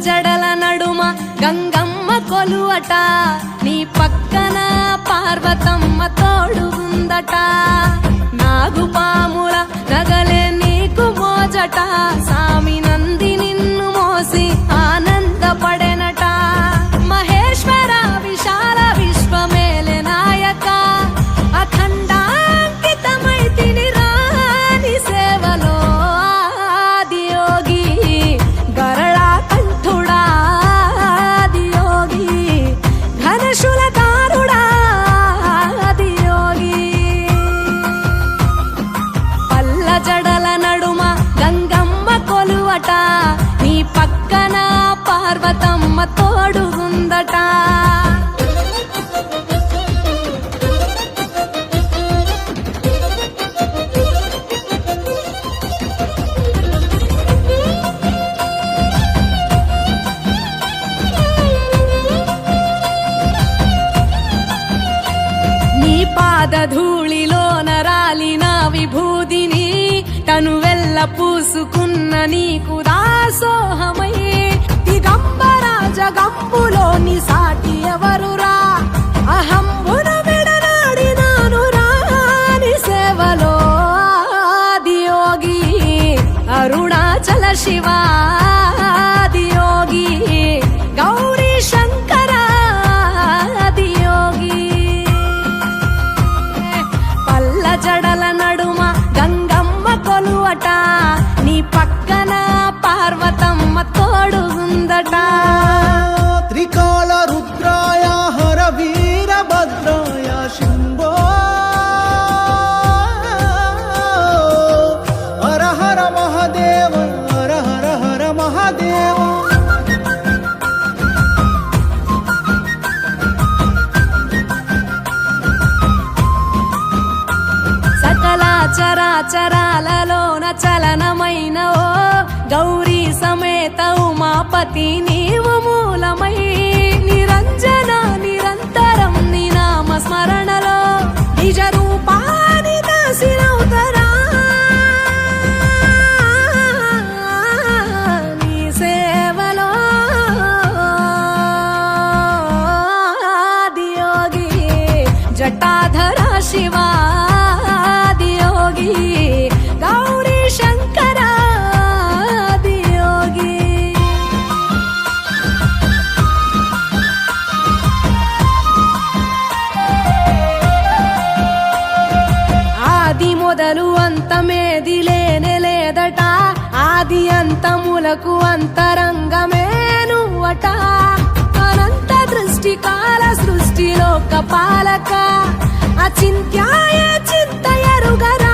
జడల నడుమ గంగమ్మ కొలువట, నీ పక్కన పార్వతమ్మ తోడుగుందట. నాగుపాముల నగలే నీకు మోజట, సామి నంది నిన్ను మోసి ఆనందపడెనట. మహేశ్వర విశాల విశ్వమేలే నాయక, అఖండాంకితమైతిని రాని సేవలో. ఆదియోగి గరళా కంఠుడా, ఆదియోగి ఘనశూలధారుడా, ఆదియోగి. పల్ల జడల నడుమ గంగమ్మ కొలువట, నీ పక్కన పార్వతమ్మ తోడుగుందట. నీ పాదధూళిలో నరాలిన విభూదిని తనువెల్ల పూసుకున్న నీకు దాసోహమై, దిగంబర జగంబులోని సాటి ఎవరురా, అహంబున విడనాడినాను రాని సేవలో. ఆదియోగి అరుణాచల శివ, ఆదియోగి గౌరీ శంకర, ఆదియోగి. పల్ల జడల నడుమ గంగమ్మ కొలువట, నీ పక్కన పార్వతమ్మ తోడుగుందట. త్రికాల రుద్రాయ హర వీరభద్రాయ శంభో, హర హర మహాదేవ, హర హర హర మహాదేవ. సకల చరాచరాలలోన చలనమైన ఓ గౌరీ సమేత ఉమాపతి నీవు మూలమై, నిరంజన నిరంతరం నీ నామ స్మరణలో నిజ రూపాని దాసినవుతరా. నీ సేవలో ఆదియోగి జటాధర శివ, ఆదియోగి గౌరీ శంకర, ఆదియోగి. ఆది మొదలు అంతమేది లేనే లేదట, ఆది అంతములకు అంతరంగమే నువ్వట. అనంత దృష్టి కాల సృష్టిలోక పాలక, అచింత్యాయ చింతయరుగరా.